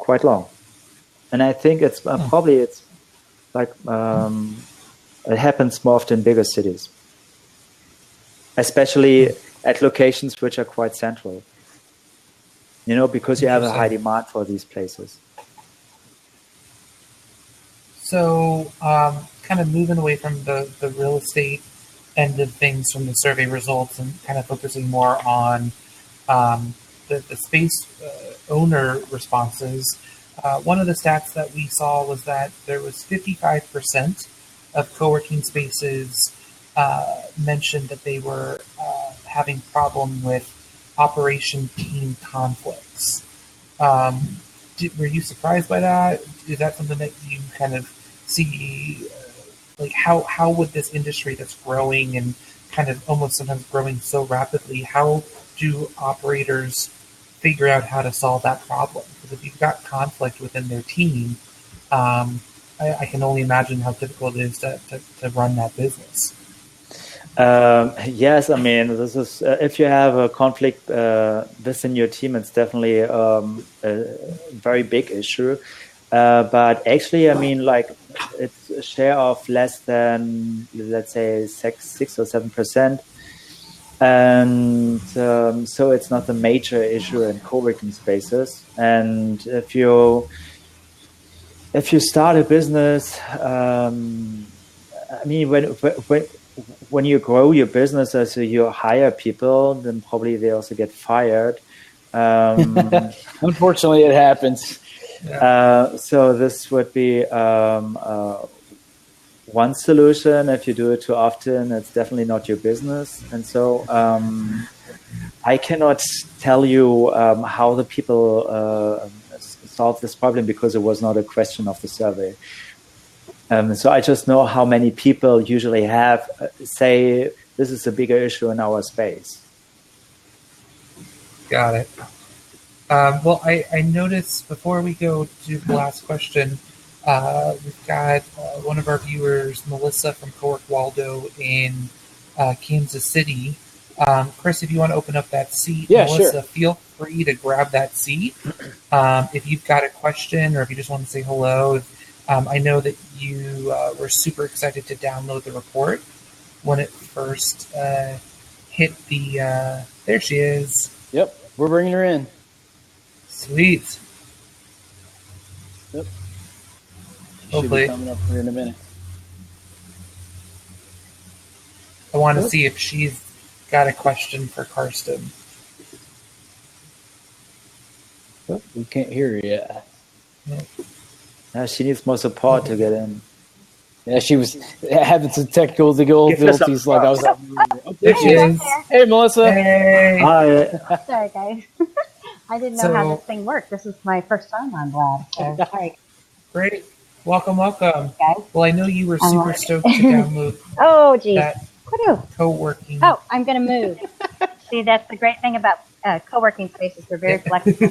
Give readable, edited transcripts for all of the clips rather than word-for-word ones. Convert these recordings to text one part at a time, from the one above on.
quite long. And I think it's probably it's like it happens more often in bigger cities, especially at locations which are quite central. You know, because you have a high demand for these places. So, kind of moving away from the real estate end of things from the survey results and kind of focusing more on the space owner responses. One of the stats that we saw was that there was 55% of co-working spaces mentioned that they were having problem with operation team conflicts. Were you surprised by that? Is that something that you kind of see? Like how would this industry that's growing and kind of almost sometimes growing so rapidly, how do operators figure out how to solve that problem? Because if you've got conflict within their team, I can only imagine how difficult it is to run that business. Yes, I mean, this is if you have a conflict within your team, it's definitely a very big issue. But actually, I mean, like it's a share of less than, let's say, 6 or 7%, and so it's not a major issue in co-working spaces. And if you start a business, I mean, when you grow your business as you hire people, then probably they also get fired. Unfortunately, it happens. So this would be one solution. If you do it too often, it's definitely not your business. And so I cannot tell you how the people solve this problem because it was not a question of the survey. So I just know how many people usually have say this is a bigger issue in our space. Got it. Well, I noticed before we go to the last question, we've got one of our viewers, Melissa from Cowork Waldo in Kansas City. Chris, if you want to open up that seat, Melissa, sure. Feel free to grab that seat. If you've got a question or if you just want to say hello, I know that you were super excited to download the report when it first hit the... there she is. Yep, we're bringing her in. Sweet. Yep. Hopefully. She'll be coming up here in a minute. I want to see if she's got a question for Carsten. Oh, we can't hear her yet. Yep. She needs more support to get in. Yeah, she was having some technical difficulties. Like I was like, oh, there she is. Hey, Melissa. Hey. Hi. Sorry, guys. I didn't know how this thing worked. This is my first time on Blab. So, sorry. Great. Welcome. Guys. Well, I know you were super stoked to download that co-working. Oh, I'm going to move. See, that's the great thing about co-working spaces. They're very flexible.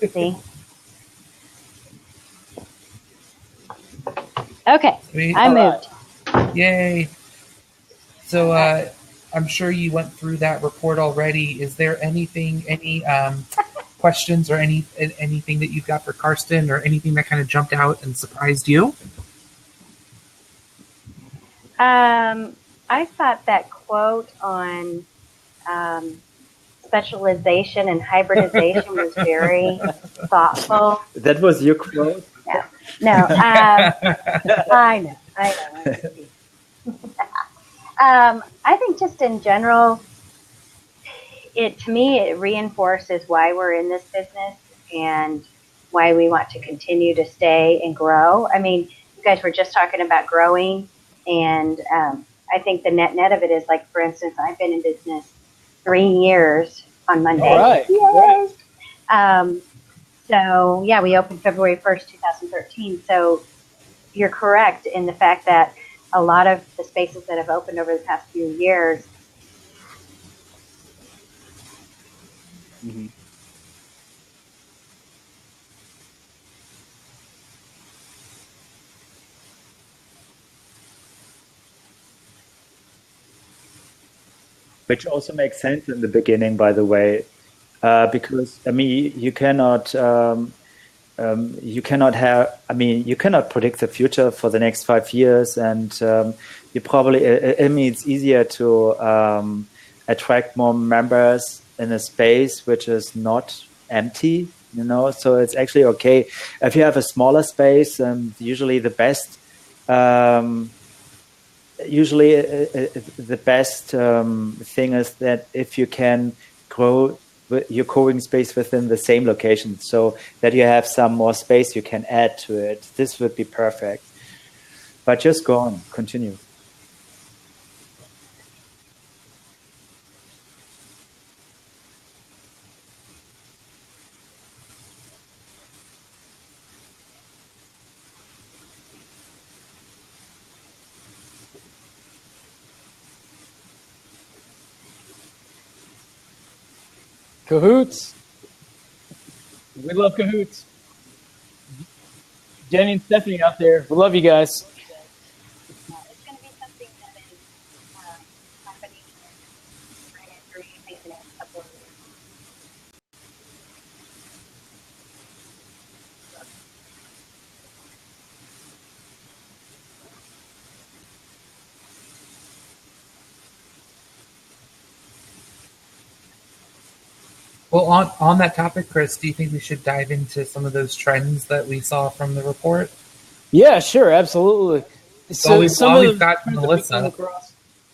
See? Okay, Sweet. I moved. Yay. So I'm sure you went through that report already. Is there any questions or anything that you've got for Carsten or anything that kind of jumped out and surprised you? I thought that quote on specialization and hybridization was very thoughtful. That was your quote? No. I know. I think just in general, to me, it reinforces why we're in this business and why we want to continue to stay and grow. I mean, you guys were just talking about growing, and I think the net of it is, like, for instance, I've been in business 3 years on Monday. All right. Yes. So, yeah, we opened February 1st, 2013. So you're correct in the fact that a lot of the spaces that have opened over the past few years Which also makes sense in the beginning, by the way, because, I mean, you cannot you cannot you cannot predict the future for the next 5 years, and you probably, it's easier to attract more members in a space which is not empty, so it's actually okay. If you have a smaller space, usually the best thing is that if you can grow your co-working space within the same location, so that you have some more space you can add to it, this would be perfect. But just go on, continue. Cahoots. We love Cahoots. Jenny and Stephanie out there. We love you guys. It's going to be something that is happening in the next couple of years. Well, on that topic, Chris, do you think we should dive into some of those trends that we saw from the report? Yeah, sure, absolutely. So we've got Melissa.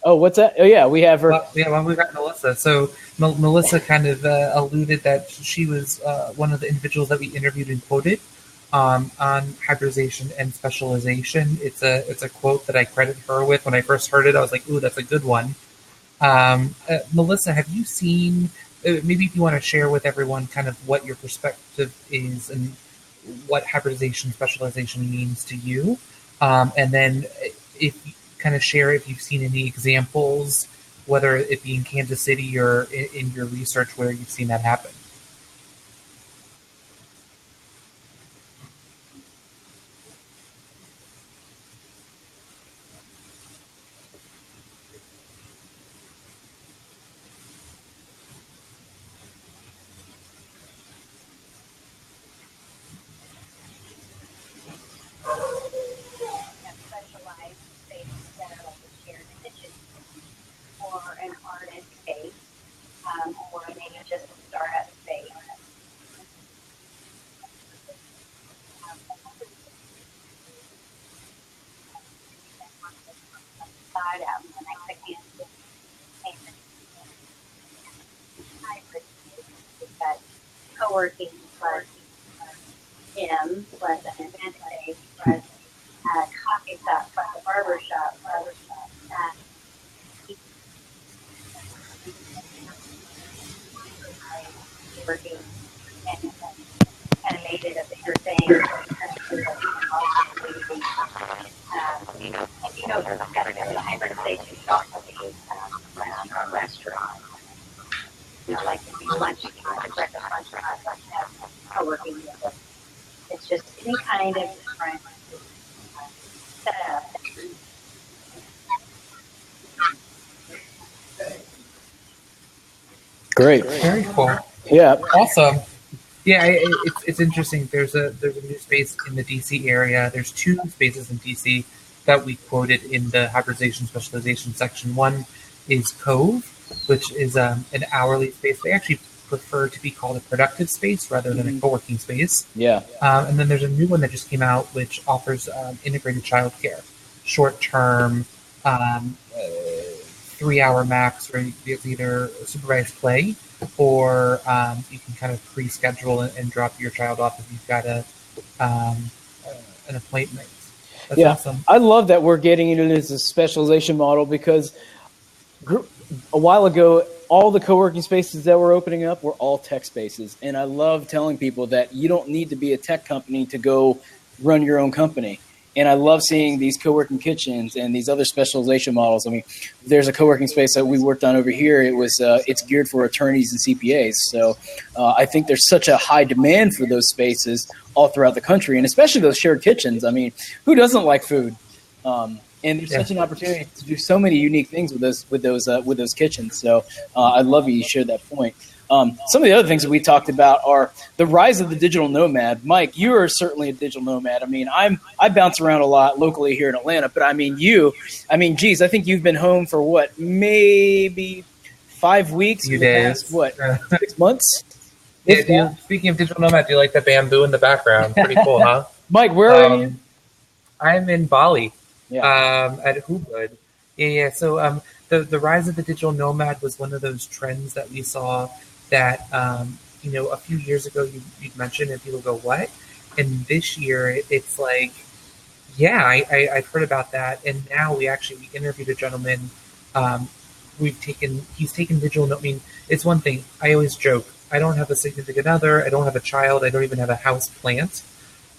Oh, what's that? Oh, yeah, we have her. We've got Melissa. So Melissa kind of alluded that she was one of the individuals that we interviewed and quoted on hybridization and specialization. It's a quote that I credit her with. When I first heard it, I was like, ooh, that's a good one. Melissa, have you seen, maybe if you want to share with everyone kind of what your perspective is and what hybridization specialization means to you, and then if you kind of share if you've seen any examples, whether it be in Kansas City or in your research where you've seen that happen. Coworking plus gym plus an event space plus a coffee shop plus a barber shop plus working and kind of made it a bigger thing. If you know, the hybridization should also be around our restaurant. Like if you lunch, breakfast, lunch, co-working. It's just any kind of different setup. Great. Very cool. Yeah. Awesome. Yeah, it's interesting. There's a new space in the DC area. There's two spaces in DC that we quoted in the hybridization specialization section. One is Cove, which is an hourly space. They actually prefer to be called a productive space rather than a co-working space. Yeah. And then there's a new one that just came out, which offers integrated childcare, short-term, 3-hour max, where you have either supervised play or you can kind of pre-schedule and drop your child off if you've got an appointment. That's awesome. I love that we're getting into this specialization model because a while ago, all the co-working spaces that were opening up were all tech spaces. And I love telling people that you don't need to be a tech company to go run your own company. And I love seeing these co-working kitchens and these other specialization models. I mean, there's a co-working space that we worked on over here. It's geared for attorneys and CPAs. So I think there's such a high demand for those spaces all throughout the country, and especially those shared kitchens. I mean, who doesn't like food? And there's such an opportunity to do so many unique things with those kitchens. So I love you shared that point. Some of the other things that we talked about are the rise of the digital nomad. Mike, you are certainly a digital nomad. I mean, I bounce around a lot locally here in Atlanta, but I mean, geez, I think you've been home for what, maybe 5 weeks? Few days. Past, what, 6 months? Yeah, speaking of digital nomad, do you like the bamboo in the background? Pretty cool, huh? Mike, where are you? I'm in Bali, Yeah. at Ubud. Yeah. So the rise of the digital nomad was one of those trends that we saw that, a few years ago you'd mentioned and people go, what? And this year it's like, yeah, I've heard about that. And now we interviewed a gentleman. He's taken digital. I mean, it's one thing. I always joke. I don't have a significant other. I don't have a child. I don't even have a house plant.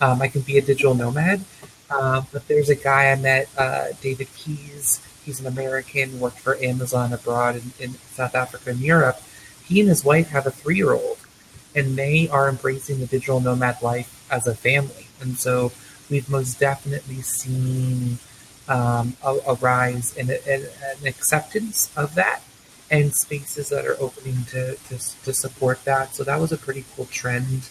I can be a digital nomad. But there's a guy I met, David Keys. He's an American, worked for Amazon abroad in South Africa and Europe. He and his wife have a 3-year-old, and they are embracing the digital nomad life as a family. And so we've most definitely seen a rise in an acceptance of that, and spaces that are opening to support that. So that was a pretty cool trend.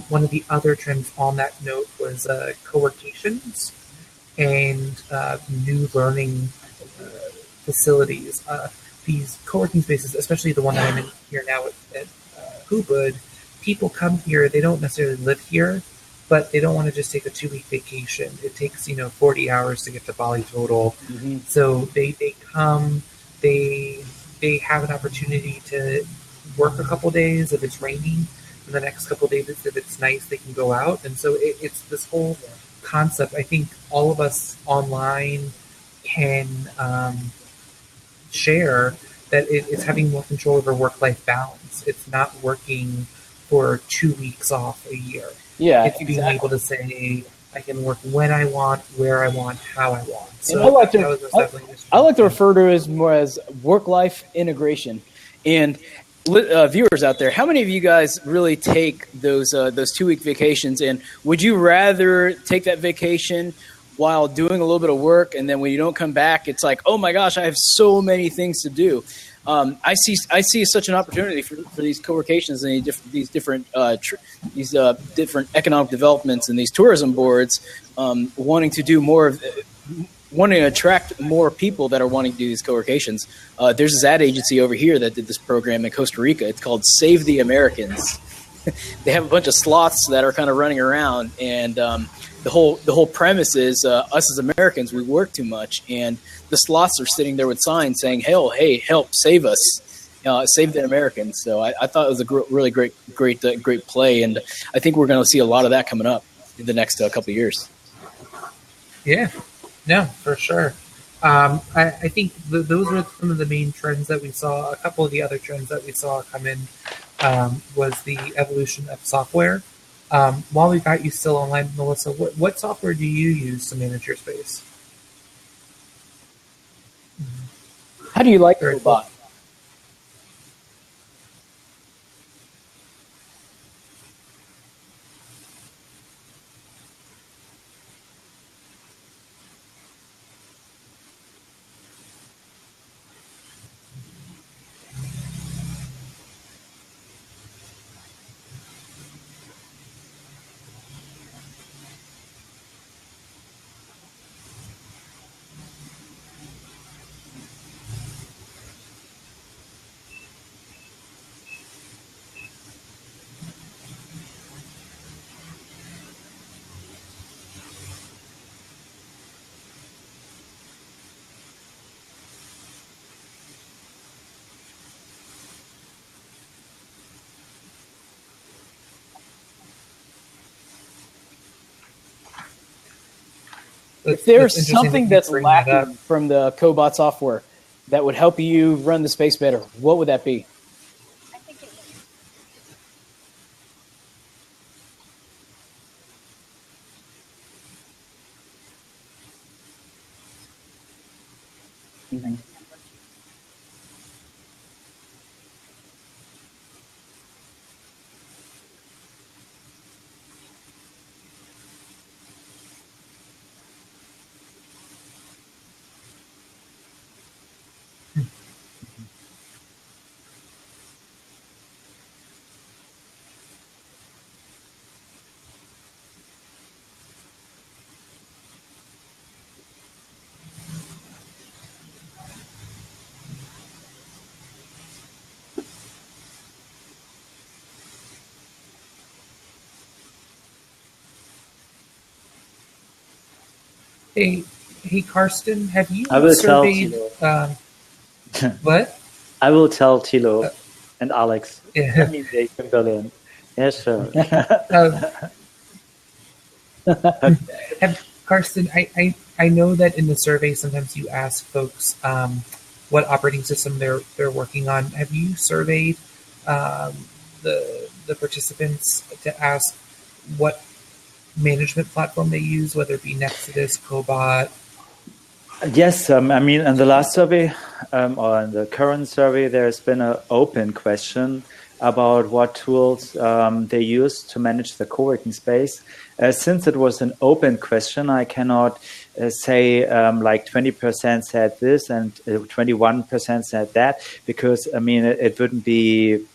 One of the other trends on that note was co-workations and new learning facilities. These co-working spaces, especially the one that I'm in here now at Ubud, people come here, they don't necessarily live here, but they don't want to just take a 2-week vacation. It takes, 40 hours to get to Bali total. Mm-hmm. So they come, they have an opportunity to work a couple days if it's raining, and the next couple days if it's nice, they can go out. And so it's this whole concept. I think all of us online can share that it's having more control over work-life balance. It's not working for 2 weeks off a year. Yeah, it's being able to say, I can work when I want, where I want, how I want. So I like to refer to it as more as work-life integration. And viewers out there, how many of you guys really take those 2-week vacations? And would you rather take that vacation while doing a little bit of work, and then when you don't come back, it's like, oh my gosh, I have so many things to do? I see such an opportunity for these co-workations and these different economic developments and these tourism boards wanting to do more, wanting to attract more people that are wanting to do these co-workations. There's this ad agency over here that did this program in Costa Rica. It's called Save the Americans. They have a bunch of sloths that are kind of running around, and the whole premise is us as Americans, we work too much, and the sloths are sitting there with signs saying, "Hey, help, save us, save the Americans." So I thought it was a really great play, and I think we're going to see a lot of that coming up in the next couple of years. Yeah, no, for sure. I think those were some of the main trends that we saw. A couple of the other trends that we saw come in was the evolution of software. While we got you still online, Melissa, what software do you use to manage your space? How do you like the robot? If there's something that's lacking from the Cobot software that would help you run the space better, what would that be? I think it Mm-hmm. Hey, Carsten, have you I will tell surveyed? What? I will tell Thilo and Alex. Yeah. I mean, they can fill in. Yeah, sure. Carsten, I know that in the survey sometimes you ask folks what operating system they're working on. Have you surveyed the participants to ask what management platform they use, whether it be Nexus, Cobot? Yes, I mean, in the last survey or in the current survey, there's been an open question about what tools they use to manage the co-working space. Since it was an open question, I cannot say like 20% said this and 21% said that, because, I mean, it wouldn't be,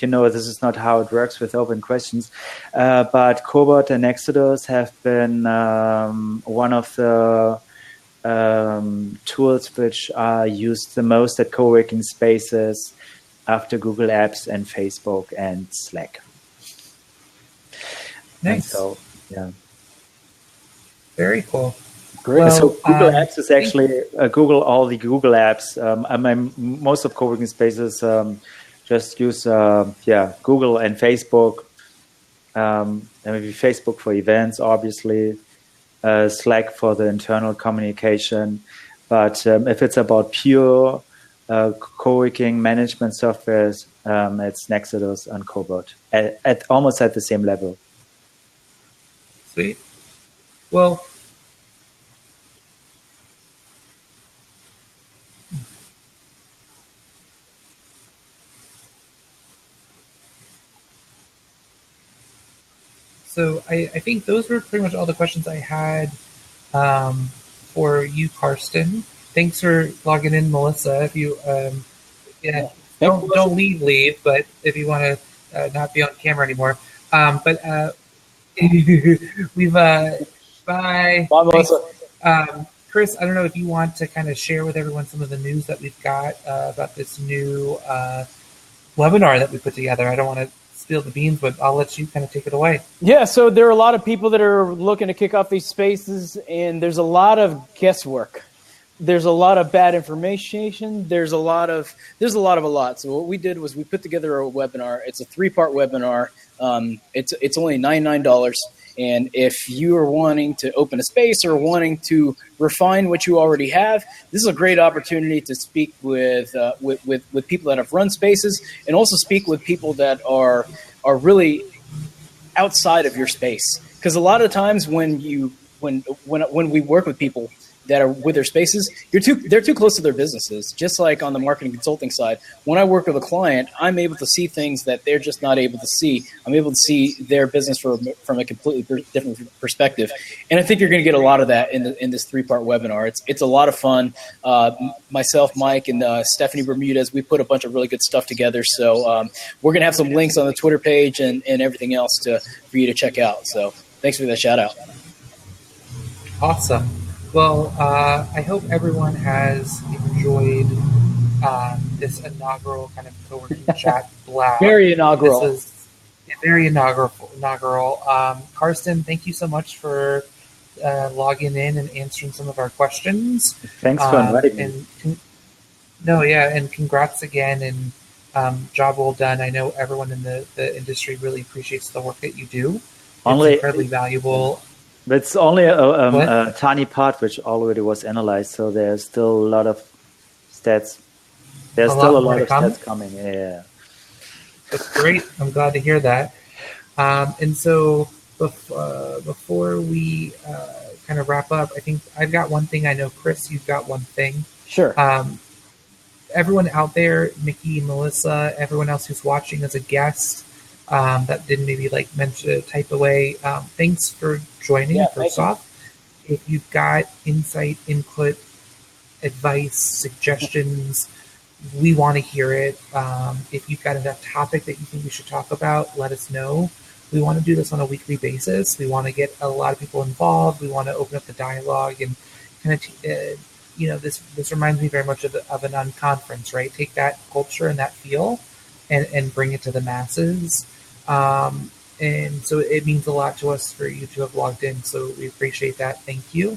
this is not how it works with open questions. But Cobot and Exodus have been one of the tools which are used the most at co-working spaces after Google Apps and Facebook and Slack. Nice. And so, yeah. Very cool. Great. Well, so Google Apps is actually Google, all the Google apps. I mean, most of co-working spaces just use Google and Facebook. And maybe Facebook for events, obviously. Slack for the internal communication. But if it's about pure co-working management softwares, it's Nexus and Cobot at almost at the same level. Sweet. Well, so I think those were pretty much all the questions I had for you, Carsten. Thanks for logging in, Melissa. If you don't leave, but if you want to not be on camera anymore. We've bye. Bye, Melissa. Chris, I don't know if you want to kind of share with everyone some of the news that we've got about this new webinar that we put together. I don't want to spill the beans, but I'll let you kind of take it away. Yeah, so there are a lot of people that are looking to kick off these spaces, and there's a lot of guesswork. There's a lot of bad information. There's a lot. So what we did was we put together a webinar. It's a 3-part webinar. It's only $99. And if you are wanting to open a space or wanting to refine what you already have, this is a great opportunity to speak with people that have run spaces, and also speak with people that are really outside of your space. Because a lot of times when we work with people that are with their spaces, they're too close to their businesses. Just like on the marketing consulting side, when I work with a client, I'm able to see things that they're just not able to see. I'm able to see their business from a completely different perspective. And I think you're going to get a lot of that in this 3-part webinar. It's a lot of fun. Myself, Mike, and Stephanie Bermudez, we put a bunch of really good stuff together. So we're going to have some links on the Twitter page and everything else for you to check out. So thanks for that shout out. Awesome. Well, I hope everyone has enjoyed this inaugural kind of co-working chat blast. Very inaugural. This is very inaugural. Karsten, thank you so much for logging in and answering some of our questions. Thanks for inviting me. And congrats again, and job well done. I know everyone in the industry really appreciates the work that you do. It's incredibly valuable. It's only a tiny part which already was analyzed, so there's still a lot of stats. There's still a lot of stats coming. Yeah, that's great. I'm glad to hear that. And so before we kind of wrap up, I think I've got one thing. I know, Chris, you've got one thing. Sure. Everyone out there, Nikki, Melissa, everyone else who's watching as a guest, that didn't maybe mention type away. Thanks for joining. First off, if you've got insight, input, advice, suggestions, we want to hear it. If you've got a topic that you think we should talk about, let us know. We want to do this on a weekly basis. We want to get a lot of people involved. We want to open up the dialogue and kind of, this reminds me very much of an unconference, right? Take that culture and that feel and bring it to the masses. And so it means a lot to us for you to have logged in. So we appreciate that. Thank you.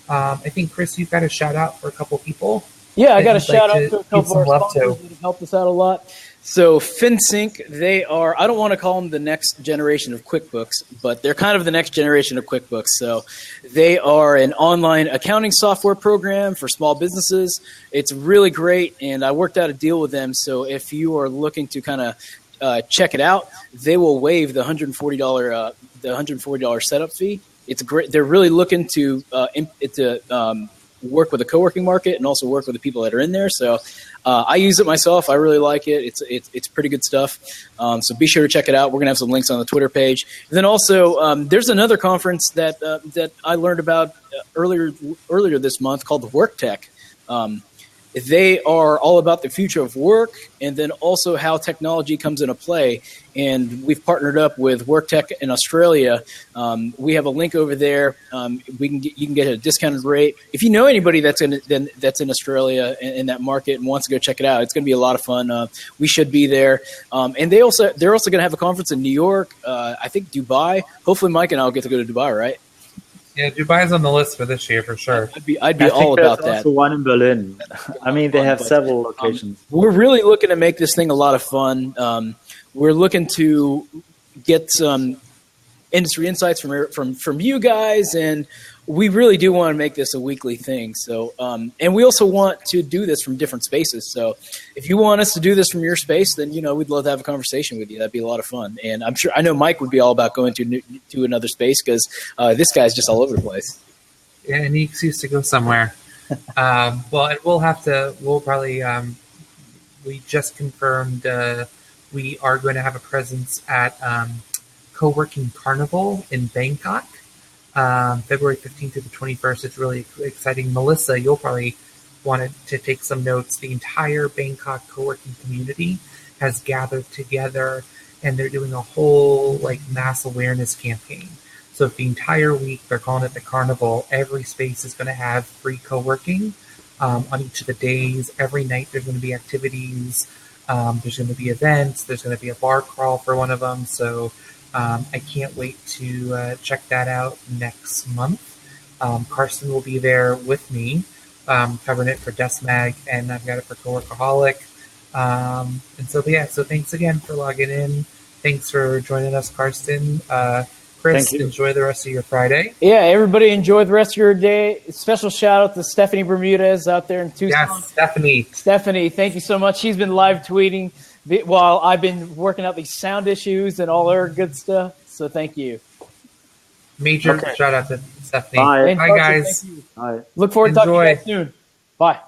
I think, Chris, you've got a shout out for a couple people. Yeah, I got a shout out to a couple of our sponsors that have helped us out a lot. So FinSync, they are, I don't want to call them the next generation of QuickBooks, but they're kind of the next generation of QuickBooks. So they are an online accounting software program for small businesses. It's really great, and I worked out a deal with them. So if you are looking to kind of check it out, they will waive the $140 setup fee. It's great. They're really looking to work with the co-working market and also work with the people that are in there. So I use it myself. I really like it. It's pretty good stuff. So be sure to check it out. We're going to have some links on the Twitter page. And then also there's another conference that I learned about earlier this month called the Work Tech. They are all about the future of work and then also how technology comes into play. And we've partnered up with WorkTech in Australia. We have a link over there. You can get a discounted rate. If you know anybody that's in Australia in that market and wants to go check it out, it's going to be a lot of fun. We should be there. And they're also going to have a conference in New York. I think Dubai. Hopefully, Mike and I'll get to go to Dubai, right? Yeah, Dubai's on the list for this year for sure. I'd be all about that. Also one in Berlin. I mean, they have several locations. We're really looking to make this thing a lot of fun. We're looking to get some industry insights from you guys, and we really do want to make this a weekly thing. So, and we also want to do this from different spaces. So, if you want us to do this from your space, then we'd love to have a conversation with you. That'd be a lot of fun. And I know Mike would be all about going to another space because this guy's just all over the place. Yeah, and he needs to go somewhere. We'll probably. We just confirmed we are going to have a presence at Coworking Carnival in Bangkok. February 15th to the 21st. It's really exciting. Melissa, you'll probably want to take some notes. The entire Bangkok co-working community has gathered together, and they're doing a whole mass awareness campaign. So the entire week, they're calling it the Carnival. Every space is going to have free co-working on each of the days. Every night there's going to be activities. There's going to be events. There's going to be a bar crawl for one of them. So I can't wait to check that out next month. Carsten will be there with me, covering it for Deskmag, and I've got it for Coworkaholic. So thanks again for logging in. Thanks for joining us, Carsten. Chris, enjoy the rest of your Friday. Yeah, everybody enjoy the rest of your day. Special shout out to Stephanie Bermudez out there in Tucson. Yes, Stephanie. Stephanie, thank you so much. She's been live tweeting while I've been working out these sound issues and all her good stuff. So thank you. Major shout out to Stephanie. Bye. Bye, guys. Bye. Look forward to talking to you guys soon. Bye.